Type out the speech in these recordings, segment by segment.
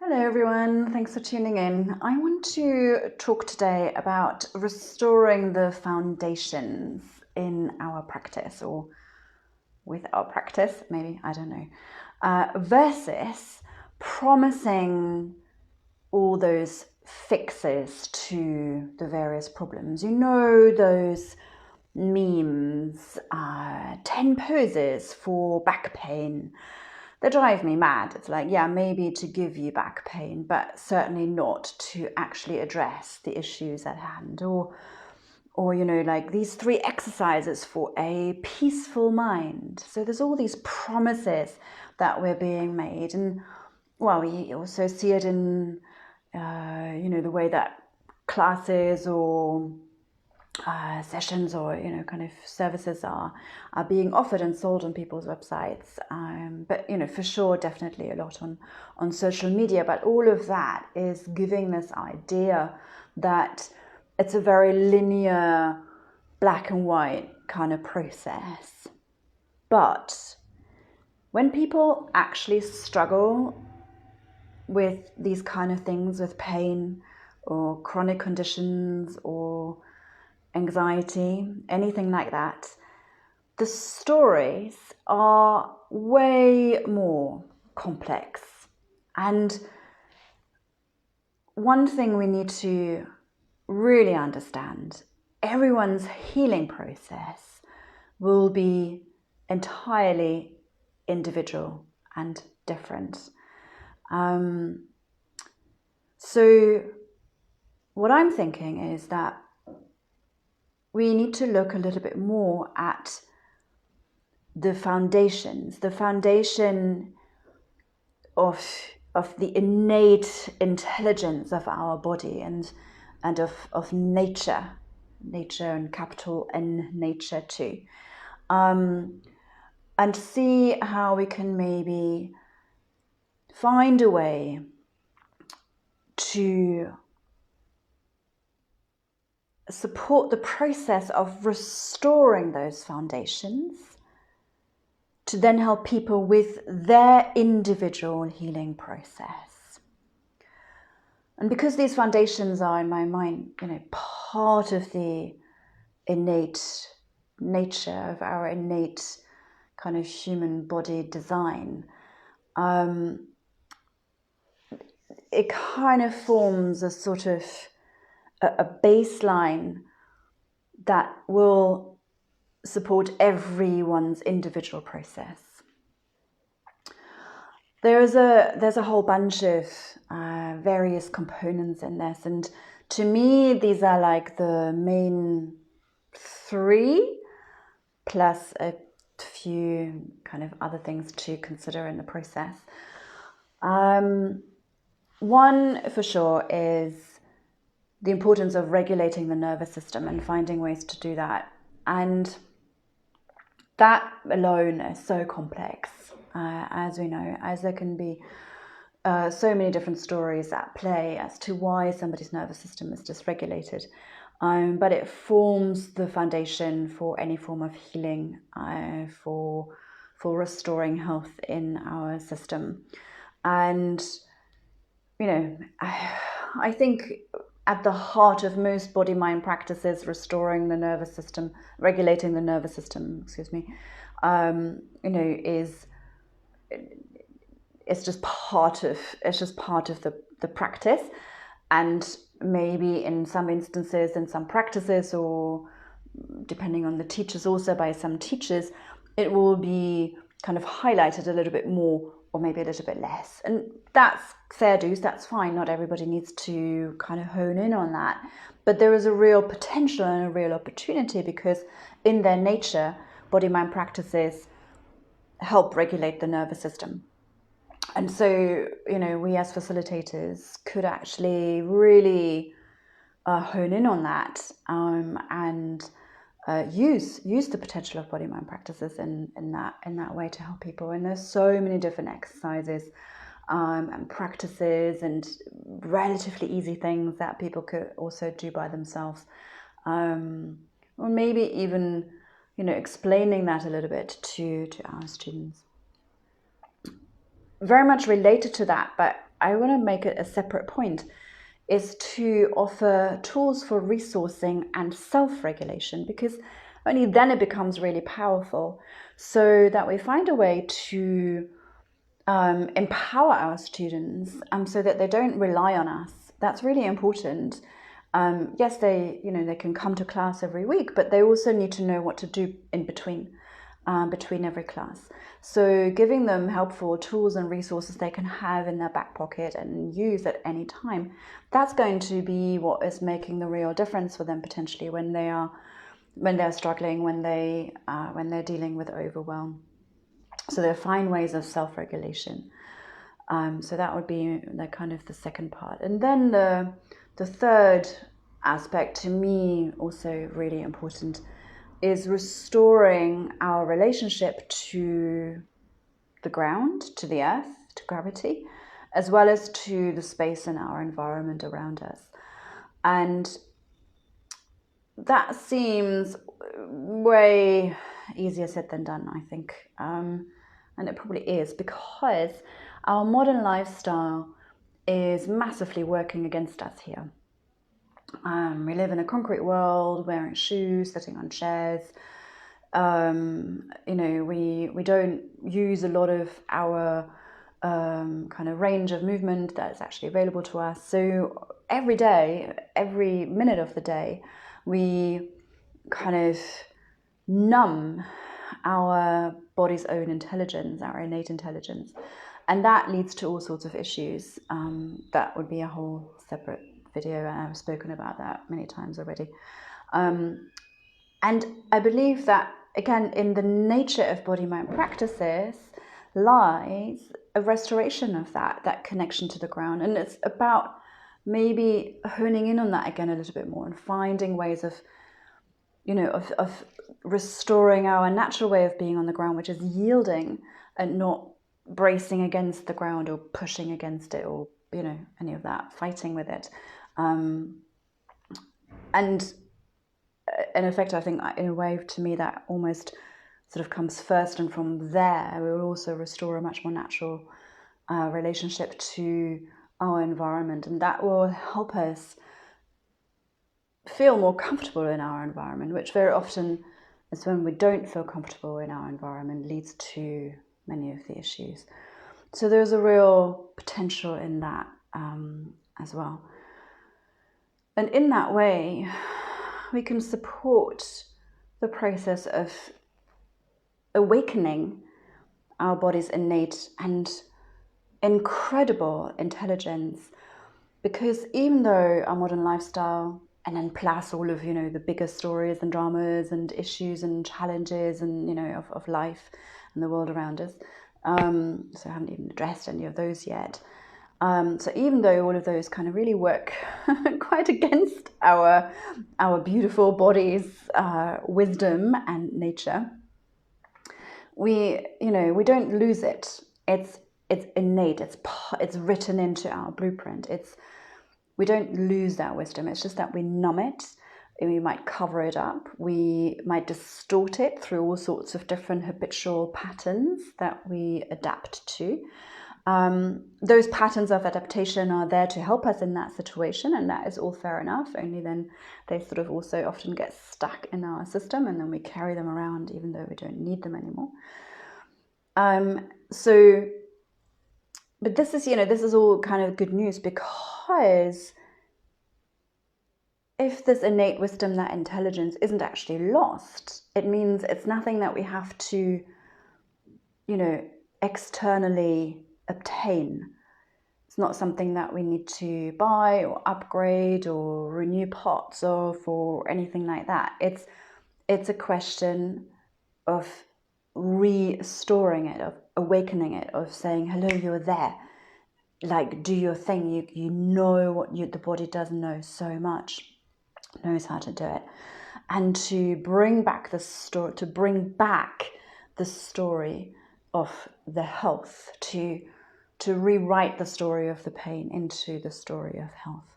Hello, everyone. Thanks for tuning in. I want to talk today about restoring the foundations in our practice or with our practice, maybe, I don't know, versus promising all those fixes to the various problems. You know, those memes, 10 poses for back pain. They drive me mad. It's like, yeah, maybe to give you back pain, but certainly not to actually address the issues at hand. Or like these 3 exercises for a peaceful mind. So there's all these promises that we're being made. And, well, we also see it in, the way that classes or sessions or kind of services are being offered and sold on people's websites, but for sure definitely a lot on social media. But all of that is giving this idea that it's a very linear black and white kind of process. But when people actually struggle with these kind of things, with pain or chronic conditions or anxiety, anything like that, the stories are way more complex. And one thing we need to really understand, everyone's healing process will be entirely individual and different. So what I'm thinking is that we need to look a little bit more at the foundations, the foundation of the innate intelligence of our body and of nature and capital N nature too, and see how we can maybe find a way to support the process of restoring those foundations to then help people with their individual healing process. And because these foundations are, in my mind, part of the innate nature of our innate kind of human body design, it kind of forms a sort of a baseline that will support everyone's individual process. There's a whole bunch of various components in this, and to me these are like the main 3 plus a few kind of other things to consider in the process. One for sure is the importance of regulating the nervous system and finding ways to do that. And that alone is so complex, as we know, as there can be so many different stories at play as to why somebody's nervous system is dysregulated. But it forms the foundation for any form of healing, for restoring health in our system. And, I think at the heart of most body-mind practices, regulating the nervous system, it's just part of the practice. And maybe in some instances, in some practices, or depending on the teachers, also by some teachers, it will be kind of highlighted a little bit more or maybe a little bit less. And that's fair dues, that's fine. Not everybody needs to kind of hone in on that. But there is a real potential and a real opportunity, because in their nature, body-mind practices help regulate the nervous system. And so, we as facilitators could actually really hone in on that, and use the potential of body-mind practices in that way to help people. And there's so many different exercises and practices and relatively easy things that people could also do by themselves, or maybe even explaining that a little bit to our students. Very much related to that, but I want to make it a separate point, is to offer tools for resourcing and self-regulation, because only then it becomes really powerful, so that we find a way to empower our students so that they don't rely on us. That's really important. Yes, they can come to class every week, but they also need to know what to do in between every class. So giving them helpful tools and resources they can have in their back pocket and use at any time, that's going to be what is making the real difference for them potentially when they're struggling, when they're dealing with overwhelm. So there are fine ways of self-regulation. So that would be the kind of the second part. And then the third aspect, to me also really important, is restoring our relationship to the ground, to the earth, to gravity, as well as to the space in our environment around us. And that seems way easier said than done, I think. And it probably is, because our modern lifestyle is massively working against us here. We live in a concrete world, wearing shoes, sitting on chairs. We don't use a lot of our kind of range of movement that's actually available to us. So every day, every minute of the day, we kind of numb our body's own intelligence, our innate intelligence. And that leads to all sorts of issues. That would be a whole separate video, and I've spoken about that many times already. And I believe that, again, in the nature of body-mind practices lies a restoration of that connection to the ground. And it's about maybe honing in on that again a little bit more and finding ways of restoring our natural way of being on the ground, which is yielding and not bracing against the ground or pushing against it or, any of that, fighting with it. And in effect, I think in a way, to me, that almost sort of comes first, and from there we will also restore a much more natural relationship to our environment, and that will help us feel more comfortable in our environment, which very often is when we don't feel comfortable in our environment leads to many of the issues. So there's a real potential in that as well. And in that way, we can support the process of awakening our body's innate and incredible intelligence. Because even though our modern lifestyle, and then plus all of, the bigger stories and dramas and issues and challenges and, of life and the world around us, so I haven't even addressed any of those yet. So even though all of those kind of really work quite against our beautiful body's wisdom and nature, we don't lose it. It's innate. It's written into our blueprint. We don't lose that wisdom. It's just that we numb it. We might cover it up. We might distort it through all sorts of different habitual patterns that we adapt to. Those patterns of adaptation are there to help us in that situation, and that is all fair enough. Only then they sort of also often get stuck in our system, and then we carry them around even though we don't need them anymore. But this is all kind of good news, because if this innate wisdom, that intelligence, isn't actually lost, it means it's nothing that we have to, externally obtain. It's not something that we need to buy or upgrade or renew parts of or anything like that. It's a question of restoring it, of awakening it, of saying, hello, you're there. Like, do your thing. You know what the body does know so much, knows how to do it. And to bring back the story of the health, to rewrite the story of the pain into the story of health.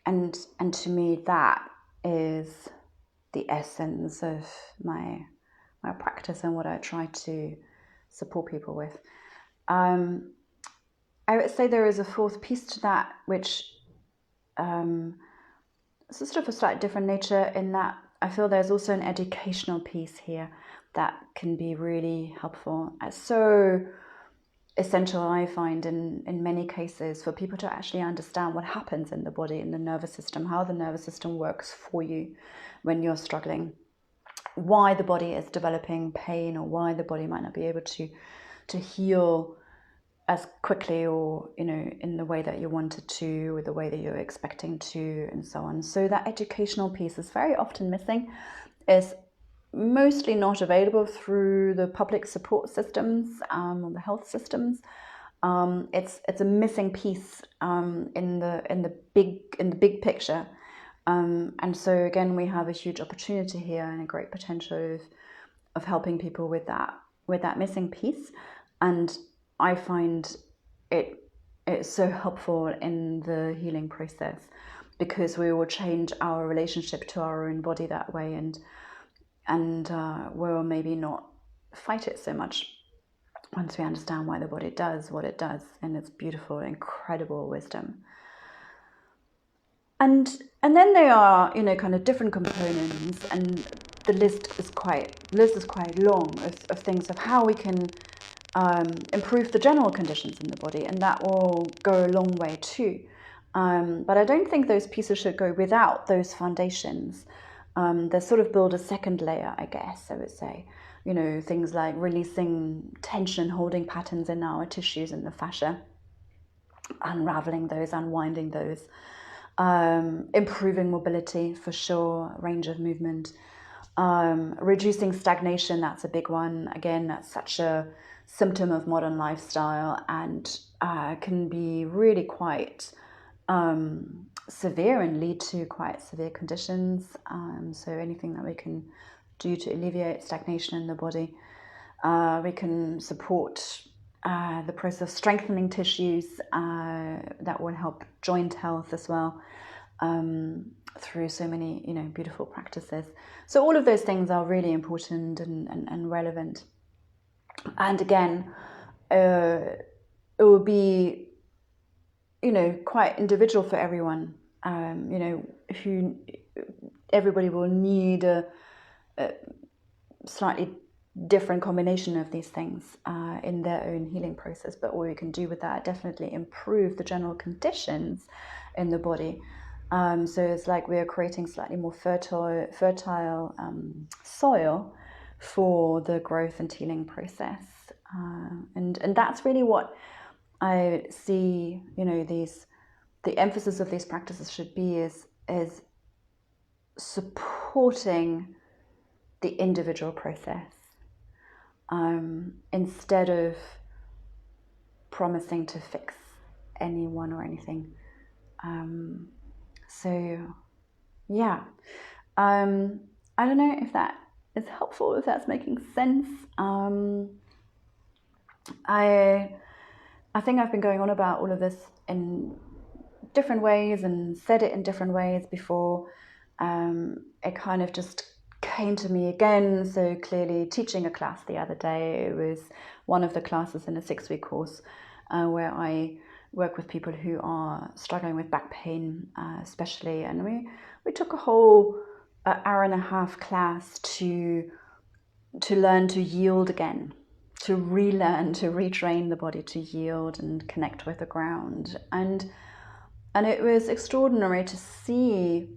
And to me, that is the essence of my practice and what I try to support people with. I would say there is a fourth piece to that, which is sort of a slightly different nature, in that I feel there's also an educational piece here that can be really helpful. It's so essential, I find, in many cases, for people to actually understand what happens in the body, in the nervous system, how the nervous system works for you when you're struggling, why the body is developing pain, or why the body might not be able to heal as quickly, or in the way that you wanted to, or the way that you're expecting to, and so on. So that educational piece is very often missing, is mostly not available through the public support systems, or the health systems. It's a missing piece in the big picture. And so again, we have a huge opportunity here and a great potential of helping people with that missing piece. And I find it's so helpful in the healing process, because we will change our relationship to our own body that way, and we'll maybe not fight it so much once we understand why the body does what it does in its beautiful, incredible wisdom. And then there are kind of different components, and the list is quite long of things of how we can improve the general conditions in the body, and that will go a long way too. But I don't think those pieces should go without those foundations. They sort of build a second layer, I guess I would say. Things like releasing tension, holding patterns in our tissues and the fascia, unraveling those, unwinding those, improving mobility for sure, range of movement, reducing stagnation. That's a big one. Again, that's such a symptom of modern lifestyle, and can be really quite severe and lead to quite severe conditions. So anything that we can do to alleviate stagnation in the body, we can support the process of strengthening tissues, that will help joint health as well, through so many beautiful practices. So all of those things are really important and relevant. And again, it will be quite individual for everyone. Who everybody will need a slightly different combination of these things in their own healing process. But what we can do with that, definitely improve the general conditions in the body. So it's like we are creating slightly more fertile soil for the growth and healing process. And that's really what I see, the emphasis of these practices should be, is supporting the individual process, instead of promising to fix anyone or anything. So yeah, I don't know if that is helpful, if that's making sense. I think I've been going on about all of this in different ways and said it in different ways before. It kind of just came to me again so clearly teaching a class the other day. It was one of the classes in a 6-week course where I work with people who are struggling with back pain, especially, and we took a whole hour and a half class to learn to yield again, to relearn, to retrain the body to yield and connect with the ground. And it was extraordinary to see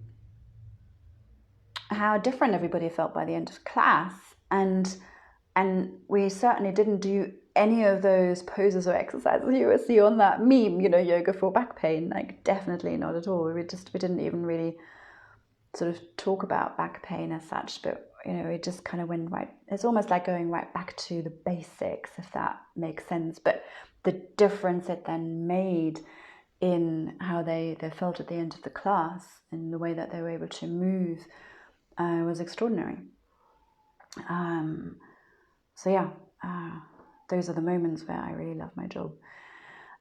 how different everybody felt by the end of class. And we certainly didn't do any of those poses or exercises you would see on that meme, yoga for back pain. Like, definitely not at all. We didn't even really sort of talk about back pain as such, but it just kind of went right. It's almost like going right back to the basics, if that makes sense. But the difference it then made in how they felt at the end of the class and the way that they were able to move was extraordinary. So yeah, those are the moments where I really love my job.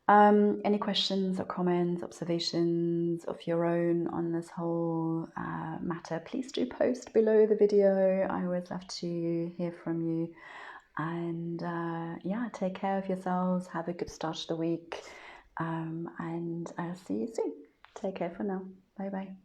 Any questions or comments, observations of your own on this whole matter, please do post below the video. I always love to hear from you. And yeah, take care of yourselves. Have a good start to the week. And I'll see you soon. Take care for now. Bye bye.